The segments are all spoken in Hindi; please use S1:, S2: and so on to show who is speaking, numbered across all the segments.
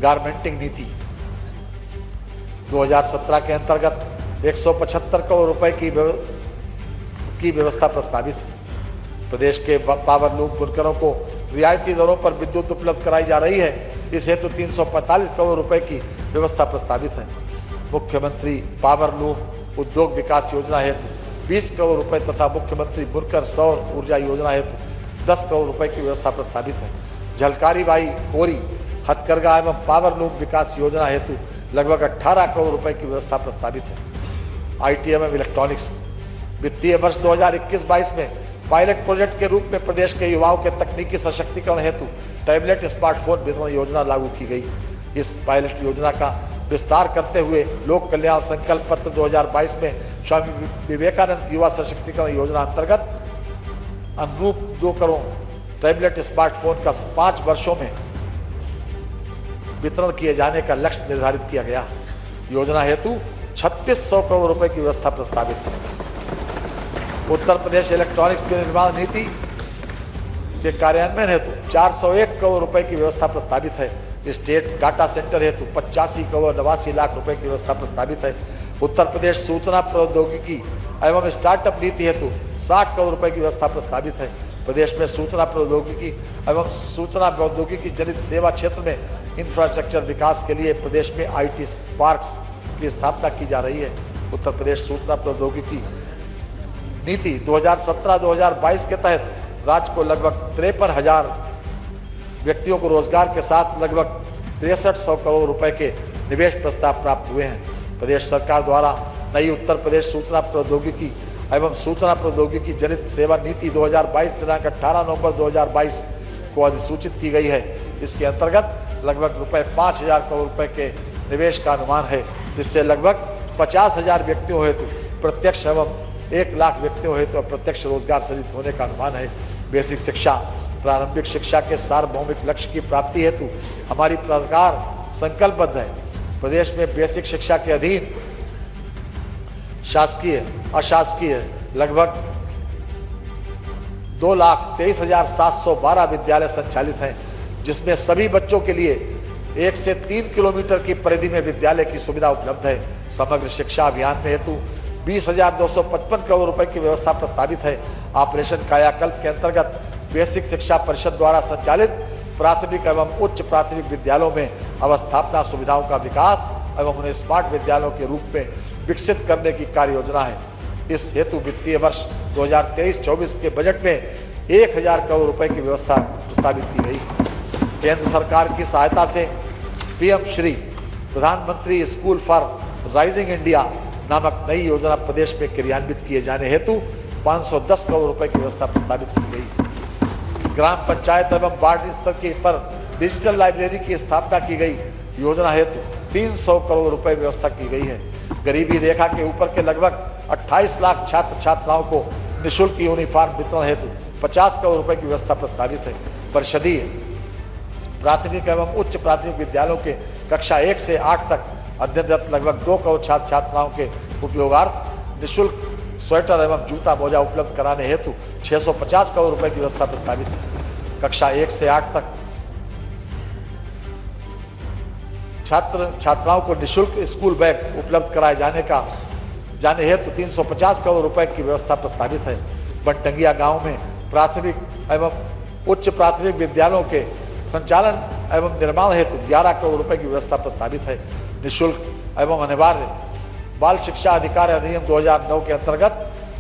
S1: गारमेंटिंग नीति 2017 के अंतर्गत 175 करोड़ रुपए की व्यवस्था प्रस्तावित है। प्रदेश के पावर लूम बुनकरों को रियायती दरों पर विद्युत उपलब्ध कराई जा रही है। इस हेतु 345 करोड़ रुपए की व्यवस्था प्रस्तावित है। मुख्यमंत्री पावर लूम उद्योग विकास योजना हेतु 20 करोड़ रुपए तथा मुख्यमंत्री बुनकर सौर ऊर्जा योजना हेतु 10 करोड़ रुपए की व्यवस्था प्रस्तावित है। झलकारी बाई कोरी हथकरघा एवं पावर लूम विकास योजना हेतु लगभग 18 करोड़ रुपए की व्यवस्था प्रस्तावित है। आईटी एवं इलेक्ट्रॉनिक्स वित्तीय वर्ष 2021-22 में पायलट प्रोजेक्ट के रूप में प्रदेश के युवाओं के तकनीकी सशक्तिकरण हेतु टैबलेट स्मार्टफोन वितरण योजना लागू की गई। इस पायलट योजना का विस्तार करते हुए लोक कल्याण संकल्प पत्र 2022 में स्वामी विवेकानंद युवा सशक्तिकरण योजना अंतर्गत अनुरूप 2 करोड़ टैबलेट स्मार्टफोन का 5 वर्षों में वितरण किए जाने का लक्ष्य निर्धारित किया गया। योजना हेतु 3600 करोड़ रुपए की व्यवस्था प्रस्तावित है। उत्तर प्रदेश इलेक्ट्रॉनिक्स विनिर्माण नीति के कार्यान्वयन हेतु 401 करोड़ रुपए की व्यवस्था प्रस्तावित है। स्टेट डाटा सेंटर हेतु 85 करोड़ 89 लाख रुपए की व्यवस्था प्रस्तावित है। उत्तर प्रदेश सूचना प्रौद्योगिकी एवं स्टार्टअप नीति हेतु 60 करोड़ रुपए की व्यवस्था प्रस्तावित है। प्रदेश में सूचना प्रौद्योगिकी एवं सूचना प्रौद्योगिकी जनित सेवा क्षेत्र में इंफ्रास्ट्रक्चर विकास के लिए प्रदेश में IT पार्क्स की स्थापना की जा रही है। उत्तर प्रदेश सूचना प्रौद्योगिकी नीति 2017-2022 के तहत राज्य को लगभग 53,000 व्यक्तियों को रोजगार के साथ लगभग 6300 करोड़ रुपए के निवेश प्रस्ताव प्राप्त हुए हैं। प्रदेश सरकार द्वारा नई उत्तर प्रदेश सूचना प्रौद्योगिकी एवं सूचना प्रौद्योगिकी जनित सेवा नीति 2022 दिनांक 18 नवंबर 2022 को अधिसूचित की गई है। इसके अंतर्गत लगभग ₹5,000 करोड़ रुपए के निवेश का अनुमान है, जिससे लगभग 50,000 व्यक्तियों हेतु प्रत्यक्ष एवं 1 लाख व्यक्तियों हेतु अप्रत्यक्ष रोजगार सृजित होने का अनुमान है। बेसिक शिक्षा प्रारंभिक शिक्षा के सार्वभौमिक लक्ष्य की प्राप्ति हेतु हमारी सरकार संकल्पबद्ध है। प्रदेश में बेसिक शिक्षा के अधीन शासकीय अशासकीय लगभग 2,23,712 विद्यालय संचालित हैं, जिसमें सभी बच्चों के लिए 1 से 3 किलोमीटर की परिधि में विद्यालय की सुविधा उपलब्ध है। समग्र शिक्षा अभियान में हेतु 20,255 करोड़ रुपए की व्यवस्था प्रस्तावित है। ऑपरेशन कायाकल्प के अंतर्गत बेसिक शिक्षा परिषद द्वारा संचालित प्राथमिक एवं उच्च प्राथमिक विद्यालयों में अवस्थापना सुविधाओं का विकास एवं उन्हें स्मार्ट विद्यालयों के रूप में विकसित करने की कार्य योजना है। इस हेतु वित्तीय वर्ष 2023-24 के बजट में 1,000 करोड़ रुपए की व्यवस्था प्रस्तावित की गई। केंद्र सरकार की सहायता से PM श्री प्रधानमंत्री स्कूल फॉर राइजिंग इंडिया नामक नई योजना प्रदेश में क्रियान्वित किए जाने हेतु 510 करोड़ रुपए की व्यवस्था प्रस्तावित की गई। ग्राम पंचायत एवं वार्ड स्तर के पर डिजिटल लाइब्रेरी की स्थापना की गई। योजना हेतु 300 करोड़ रुपए व्यवस्था की गई है। गरीबी रेखा के ऊपर के लगभग 28 लाख छात्र छात्राओं को निःशुल्क यूनिफॉर्म वितरण हेतु 50 करोड़ रुपए की व्यवस्था प्रस्तावित है। परिषदीय प्राथमिक एवं उच्च प्राथमिक विद्यालयों के कक्षा 1 से 8 तक अध्ययनरत लगभग 2 करोड़ छात्र छात्राओं के उपयोगार्थ निःशुल्क स्वेटर एवं जूता मोजा उपलब्ध कराने हेतु 650 करोड़ रुपए की व्यवस्था प्रस्तावित है। कक्षा 1 से 8 तक छात्र छात्राओं को निःशुल्क स्कूल बैग उपलब्ध कराए जाने हेतु 350 करोड़ रुपए की व्यवस्था प्रस्तावित है। बनटंगिया गांव में प्राथमिक एवं उच्च प्राथमिक विद्यालयों के संचालन एवं निर्माण हेतु 11 करोड़ रुपए की व्यवस्था प्रस्तावित है। निःशुल्क एवं अनिवार्य बाल शिक्षा अधिकार अधिनियम 2009 के अंतर्गत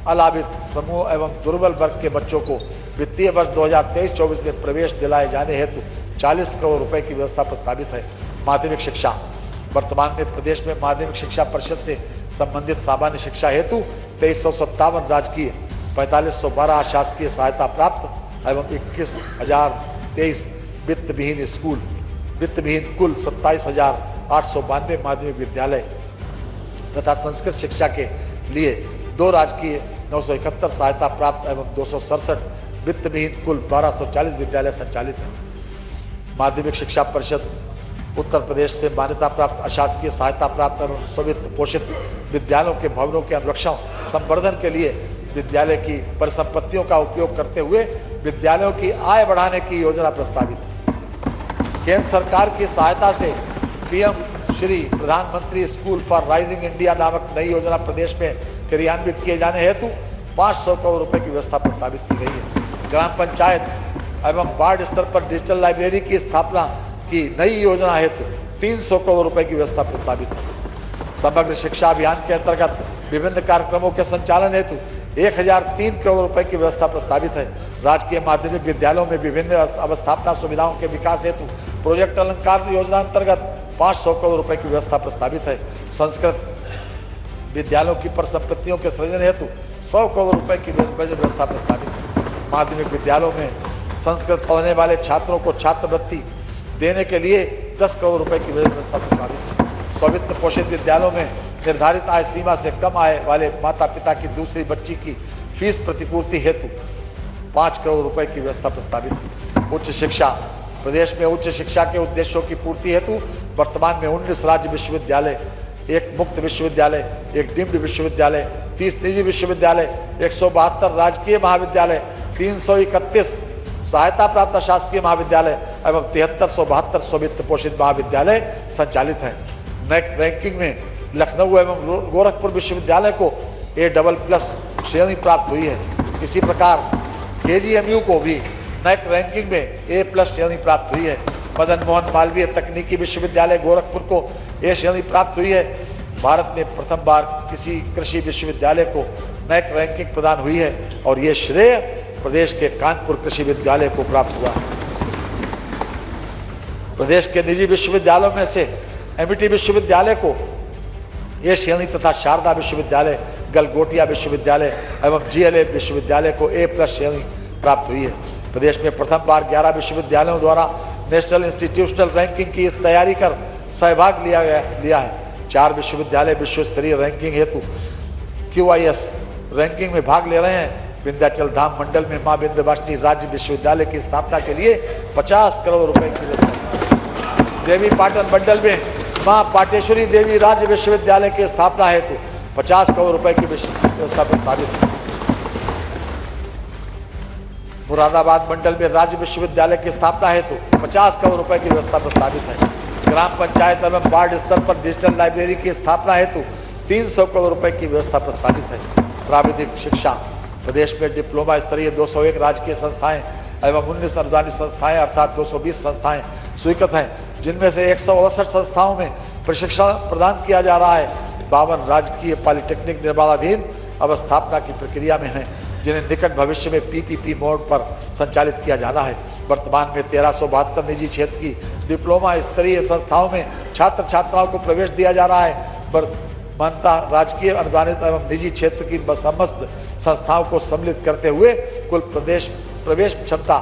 S1: अलाभित समूह एवं दुर्बल वर्ग के बच्चों को वित्तीय वर्ष 2023-24 में प्रवेश दिलाए जाने हेतु 40 करोड़ रुपए की व्यवस्था प्रस्तावित है। माध्यमिक शिक्षा वर्तमान में प्रदेश में माध्यमिक शिक्षा परिषद से संबंधित सामान्य शिक्षा हेतु 2357 राजकीय 4512 अशासकीय सहायता प्राप्त एवं 21,023 वित्तविहीन कुल 27,892 माध्यमिक विद्यालय तथा संस्कृत शिक्षा के लिए 2 राजकीय 971 सहायता प्राप्त एवं 267 वित्तविहीन कुल 1240 विद्यालय संचालित हैं। माध्यमिक शिक्षा परिषद उत्तर प्रदेश से मान्यता प्राप्त अशासकीय सहायता प्राप्त एवं स्ववित्त पोषित विद्यालयों के भवनों के अनुरक्षण संवर्धन के लिए विद्यालय की परिसंपत्तियों का उपयोग करते हुए विद्यालयों की आय बढ़ाने की योजना प्रस्तावित है। केंद्र सरकार की सहायता से पीएम श्री प्रधानमंत्री स्कूल फॉर राइजिंग इंडिया नामक नई योजना प्रदेश में क्रियान्वित किए जाने हेतु 500 करोड़ रुपए की व्यवस्था प्रस्तावित की गई है। ग्राम पंचायत एवं वार्ड स्तर पर डिजिटल लाइब्रेरी की स्थापना की नई योजना हेतु 300 करोड़ रुपए की व्यवस्था प्रस्तावित है। समग्र शिक्षा अभियान के अंतर्गत विभिन्न कार्यक्रमों के संचालन हेतु 1003 करोड़ रुपए की व्यवस्था प्रस्तावित है। राजकीय माध्यमिक विद्यालयों में विभिन्न अवस्थापना सुविधाओं के विकास हेतु प्रोजेक्ट अलंकार योजना अंतर्गत 500 करोड़ रुपए की व्यवस्था प्रस्तावित है। संस्कृत विद्यालयों की परिसंपत्तियों के सृजन हेतु 100 करोड़ रुपए की व्यवस्था प्रस्तावित है। माध्यमिक विद्यालयों में संस्कृत पढ़ने वाले छात्रों को छात्रवृत्ति देने के लिए 10 करोड़ रुपए की व्यवस्था प्रस्तावित है। स्वामित्व पोषित विद्यालयों में निर्धारित आय सीमा से कम आय वाले माता पिता की दूसरी बच्ची की फीस प्रतिपूर्ति हेतु 5 करोड़ रुपए की व्यवस्था प्रस्तावित है। उच्च शिक्षा प्रदेश में उच्च शिक्षा के उद्देश्यों की पूर्ति हेतु वर्तमान में 19 राज्य विश्वविद्यालय, 1 मुक्त विश्वविद्यालय, 1 डीम्ड विश्वविद्यालय, 30 निजी विश्वविद्यालय, 172 राजकीय महाविद्यालय, 331 सहायता प्राप्त शासकीय महाविद्यालय एवं 7372 स्वामित्व पोषित महाविद्यालय संचालित हैं। नेक रैंकिंग में लखनऊ एवं गोरखपुर विश्वविद्यालय को A++ श्रेणी प्राप्त हुई है। इसी प्रकार KGMU को भी नैक रैंकिंग में A+ श्रेणी प्राप्त हुई है। मदन मोहन मालवीय तकनीकी विश्वविद्यालय गोरखपुर को A श्रेणी प्राप्त हुई है। भारत में प्रथम बार किसी कृषि विश्वविद्यालय को नैक रैंकिंग प्रदान हुई है और ये श्रेय प्रदेश के कानपुर कृषि विद्यालय को प्राप्त हुआ। प्रदेश के निजी विश्वविद्यालयों में से MIT विश्वविद्यालय को A श्रेणी तथा शारदा विश्वविद्यालय, गलगोटिया विश्वविद्यालय एवं GLA विश्वविद्यालय को A+ श्रेणी प्राप्त हुई है। प्रदेश में प्रथम बार 11 विश्वविद्यालयों द्वारा नेशनल इंस्टीट्यूशनल रैंकिंग की तैयारी कर सहभाग लिया है। 4 विश्वविद्यालय विश्व स्तरीय रैंकिंग हेतु QIS रैंकिंग में भाग ले रहे हैं। विंध्याचल धाम मंडल में मां विंध्यवासिनी राज्य विश्वविद्यालय की स्थापना के लिए 50 करोड़ रुपए की व्यवस्था। देवी पाटन मंडल में मां पाटेश्वरी देवी राज्य विश्वविद्यालय की स्थापना हेतु 50 करोड़ रुपए की व्यवस्था प्रस्तावित है। मुरादाबाद मंडल में राज्य विश्वविद्यालय की स्थापना हेतु 50 करोड़ रुपए की व्यवस्था प्रस्तावित है। ग्राम पंचायत एवं वार्ड स्तर पर डिजिटल लाइब्रेरी की स्थापना हेतु 300 करोड़ रुपए की व्यवस्था प्रस्तावित है। प्राविधिक शिक्षा प्रदेश में डिप्लोमा स्तरीय 201 राजकीय संस्थाएं एवं 19 अनुदानित संस्थाएं अर्थात 220 संस्थाएं स्वीकृत हैं, जिनमें से 168 संस्थाओं में प्रशिक्षण प्रदान किया जा रहा है। 52 राजकीय पॉलिटेक्निक निर्माणाधीन अवस्थापना की प्रक्रिया में हैं, जिन्हें निकट भविष्य में PPP मोड पर संचालित किया जाना है। वर्तमान में 1372 निजी क्षेत्र की डिप्लोमा स्तरीय संस्थाओं में छात्र छात्राओं को प्रवेश दिया जा रहा है। मान्यता राजकीय अनुदानित एवं निजी क्षेत्र की समस्त संस्थाओं को सम्मिलित करते हुए कुल प्रवेश क्षमता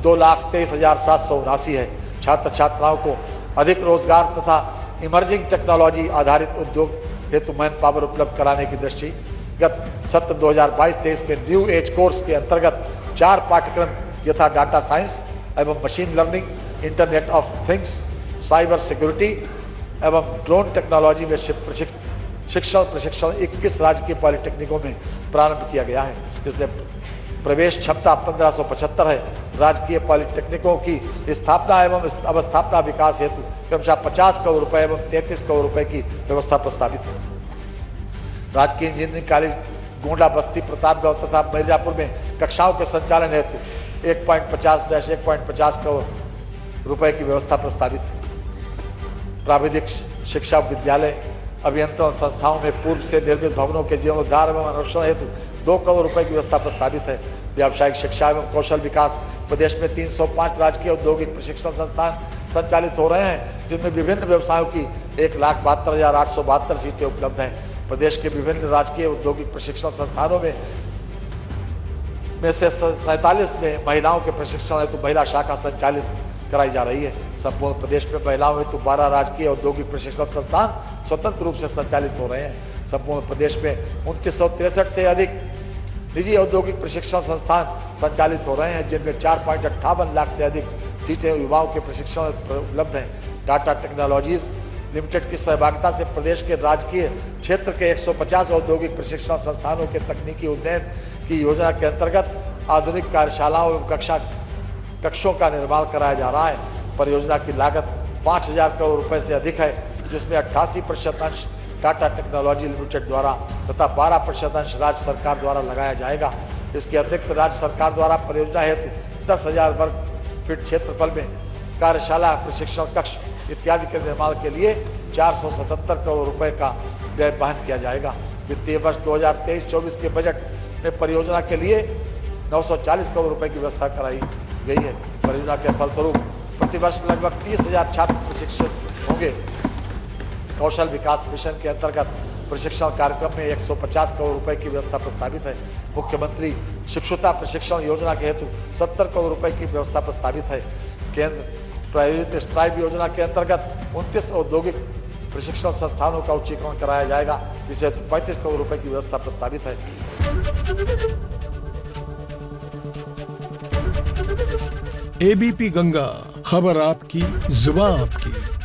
S1: 2,23,779 है। छात्र छात्राओं को अधिक रोजगार तथा इमर्जिंग टेक्नोलॉजी आधारित उद्योग हेतु मैन पावर उपलब्ध कराने की दृष्टिगत सत्र 2022-23 में न्यू एज कोर्स के अंतर्गत 4 पाठ्यक्रम यथा डाटा साइंस एवं machine learning, internet of things, cyber security एवं ड्रोन टेक्नोलॉजी में प्रशिक्षण 21 राजकीय पॉलिटेक्निकों में प्रारंभ किया गया है, जिसमें प्रवेश क्षमता 1575 है। राजकीय पॉलिटेक्निकों की स्थापना एवं अवस्थापना विकास हेतु क्रमशः 50 करोड़ रुपए एवं 33 करोड़ रुपए की व्यवस्था प्रस्तावित है। राजकीय इंजीनियरिंग कॉलेज गोंडा, बस्ती, प्रतापगढ़ तथा मिर्जापुर में कक्षाओं के संचालन हेतु 1.50 करोड़ रुपए की व्यवस्था प्रस्तावित है। प्राविधिक शिक्षा विद्यालय अभियंत्रण संस्थाओं में पूर्व से निर्मित भवनों के जीर्णोद्धार एवं अनुरक्षण हेतु 2 करोड़ रुपए की व्यवस्था प्रस्तावित है। व्यावसायिक शिक्षा एवं कौशल विकास प्रदेश में 305 राजकीय औद्योगिक प्रशिक्षण संस्थान संचालित हो रहे हैं, जिनमें विभिन्न व्यवसायों की 1,72,872 सीटें उपलब्ध हैं। प्रदेश के विभिन्न राजकीय औद्योगिक प्रशिक्षण संस्थानों में से 47 में महिलाओं के प्रशिक्षण हेतु महिला शाखा संचालित कराई जा रही है। संपूर्ण प्रदेश में महिलाओं हेतु 12 राजकीय औद्योगिक प्रशिक्षण संस्थान स्वतंत्र रूप से संचालित हो रहे हैं। संपूर्ण प्रदेश में 2963 से अधिक निजी औद्योगिक प्रशिक्षण संस्थान संचालित हो रहे हैं, जिनमें 4.58 लाख से अधिक सीटें युवाओं के प्रशिक्षण उपलब्ध हैं। टाटा टेक्नोलॉजीज लिमिटेड की सहभागिता से प्रदेश के राजकीय क्षेत्र के 150 औद्योगिक प्रशिक्षण संस्थानों के तकनीकी उन्नयन की योजना के अंतर्गत आधुनिक कार्यशालाओं एवं कक्षों का निर्माण कराया जा रहा है। परियोजना की लागत 5,000 करोड़ रुपए से अधिक है, जिसमें 88% अंश टाटा टेक्नोलॉजी लिमिटेड द्वारा तथा 12% अंश राज्य सरकार द्वारा लगाया जाएगा। इसके अतिरिक्त राज्य सरकार द्वारा परियोजना हेतु 10,000 वर्ग फीट क्षेत्रफल में कार्यशाला, प्रशिक्षण कक्ष इत्यादि के निर्माण के लिए 477 करोड़ रुपए का व्यय वहन किया जाएगा। वित्तीय वर्ष 2023-24 के बजट में परियोजना के लिए 940 करोड़ रुपए की व्यवस्था कराई गई है। परियोजना के फलस्वरूप प्रतिवर्ष लगभग 30,000 छात्र प्रशिक्षित होंगे। कौशल विकास मिशन के अंतर्गत प्रशिक्षण कार्यक्रम में 150 करोड़ रुपए की व्यवस्था प्रस्तावित है। मुख्यमंत्री शिक्षुता प्रशिक्षण योजना के हेतु 70 करोड़ रुपए की व्यवस्था प्रस्तावित है। केंद्र प्रायोजित स्ट्राइप योजना के अंतर्गत 29 औद्योगिक प्रशिक्षण संस्थानों का उच्चीकरण कराया जाएगा, जिसे हेतु 35 करोड़ रुपए की व्यवस्था प्रस्तावित है।
S2: एबीपी गंगा, खबर आपकी, जुबान आपकी।